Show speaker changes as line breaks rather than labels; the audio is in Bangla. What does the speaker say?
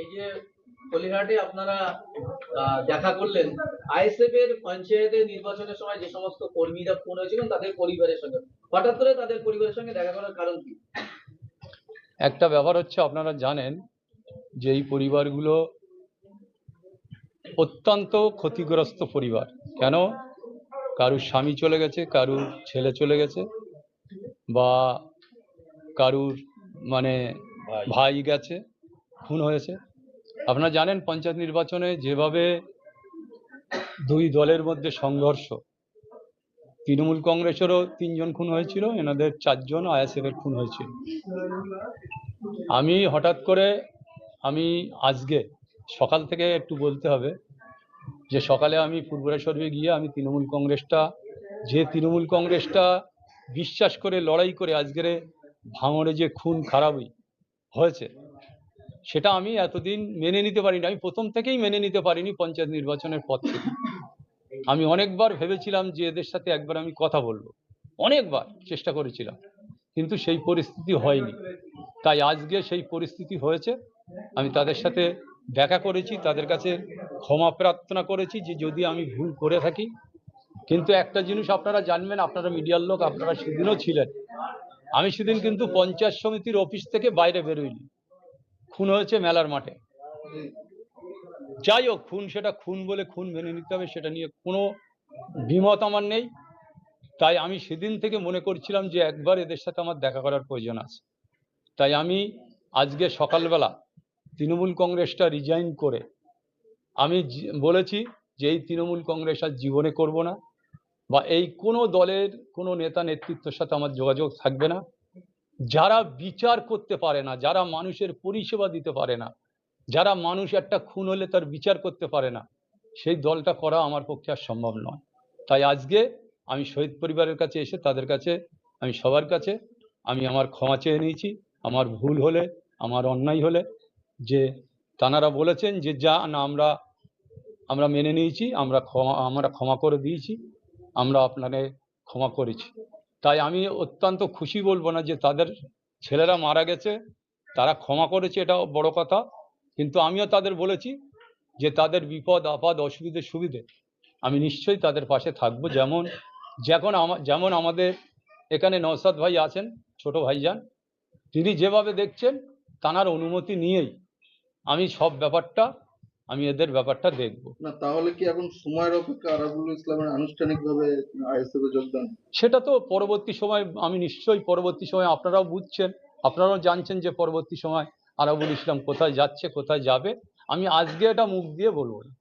এই যে কলিহাটে আপনারা দেখা করলেন আইএসএফ এর পঞ্চায়েতের নির্বাচনের সময় যে সমস্ত কর্মীরা ফোন হয়েছিলেন তাদের পরিবারের সঙ্গে, হঠাৎ করে তাদের পরিবারের সঙ্গে দেখা করার কারণ কি?
একটা ব্যাপার হচ্ছে, আপনারা জানেন যে এই পরিবারগুলো অত্যন্ত ক্ষতিগ্রস্ত পরিবার। কেন? কারুর স্বামী চলে গেছে, কারুর ছেলে চলে গেছে, বা কারুর মানে ভাই গেছে, খুন হয়েছে। আপনারা জানেন পঞ্চায়েত নির্বাচনে যেভাবে দুই দলের মধ্যে সংঘর্ষ, তৃণমূল কংগ্রেসেরও 3 জন খুন হয়েছিল, এনাদের 4 জন আইএসএফ এর খুন হয়েছিল। আমি হঠাৎ করে আজকে সকাল থেকে একটু বলতে হবে যে সকালে আমি পূর্বরেশ্বরে গিয়ে আমি তৃণমূল কংগ্রেসটা বিশ্বাস করে লড়াই করে আজকের ভাঙড়ে যে খুন খারাপই হয়েছে সেটা আমি এতদিন মেনে নিতে পারিনি। আমি প্রথম থেকেই মেনে নিতে পারিনি। পঞ্চায়েত নির্বাচনের পর থেকে আমি অনেকবার ভেবেছিলাম যে এদের সাথে একবার আমি কথা বলবো, অনেকবার চেষ্টা করেছিলাম, কিন্তু সেই পরিস্থিতি হয়নি। তাই আজকে সেই পরিস্থিতি হয়েছে। আমি তাদের সাথে দেখা করেছি, তাদের কাছে ক্ষমা প্রার্থনা করেছি যে যদি আমি ভুল করে থাকি। কিন্তু একটা জিনিস আপনারা জানবেন, আপনারা মিডিয়ার লোক, আপনারা সেদিনও ছিলেন, আমি সেদিন কিন্তু পঞ্চায়েত সমিতির অফিস থেকে বাইরে বেরোইনি। খুন হয়েছে মেলার মাঠে। যাই হোক, খুন সেটা খুন বলে খুন মেনে নিতে হবে, সেটা নিয়ে কোনো দ্বিমত আমার নেই। তাই আমি সেদিন থেকে মনে করছিলাম যে একবার এদের সাথে আমার দেখা করার প্রয়োজন আছে। তাই আমি আজকে সকালবেলা তৃণমূল কংগ্রেসটা রিজাইন করে আমি বলেছি যে এই তৃণমূল কংগ্রেস আর জীবনে করব না, বা এই কোনো দলের কোনো নেতা নেতৃত্বের সাথে আমার যোগাযোগ থাকবে না। যারা বিচার করতে পারে না, যারা মানুষের পরিষেবা দিতে পারে না, যারা মানুষ একটা খুন হলে তার বিচার করতে পারে না, সেই দলটা করা আমার পক্ষে আর সম্ভব নয়। তাই আজকে আমি শহীদ পরিবারের কাছে এসে তাদের কাছে, আমি সবার কাছে আমি আমার ক্ষমা চেয়ে নিয়েছি। আমার ভুল হলে, আমার অন্যায় হলে, যে তানারা বলেছেন যে যা না আমরা মেনে নিয়েছি, আমরা ক্ষমা করে দিয়েছি, আমরা আপনাকে ক্ষমা করেছি। তাই আমি অত্যন্ত খুশি বলবো না যে তাদের ছেলেরা মারা গেছে, তারা ক্ষমা করেছে, এটা বড় কথা। কিন্তু আমিও তাদের বলেছি যে তাদের বিপদ আপদ অসুবিধে সুবিধে আমি নিশ্চয়ই তাদের পাশে থাকবো। যেমন আমাদের এখানে নওশাদ ভাই আছেন, ছোট ভাইজান, তিনি যেভাবে দেখছেন তানার অনুমতি নিয়েই আমি সব ব্যাপারটা, আমি এদের ব্যাপারটা দেখব
না। তাহলে কি এখন সময়ের অপেক্ষা আরাবুল ইসলামের আনুষ্ঠানিকভাবে আইএসএফ এ যোগদান?
সেটা তো পরবর্তী সময়, আমি নিশ্চয়ই পরবর্তী সময়, আপনারাও বুঝছেন, আপনারাও জানছেন যে পরবর্তী সময় আরাবুল ইসলাম কোথায় যাচ্ছে, কোথায় যাবে, আমি আজকে এটা মুখ দিয়ে বলবো না।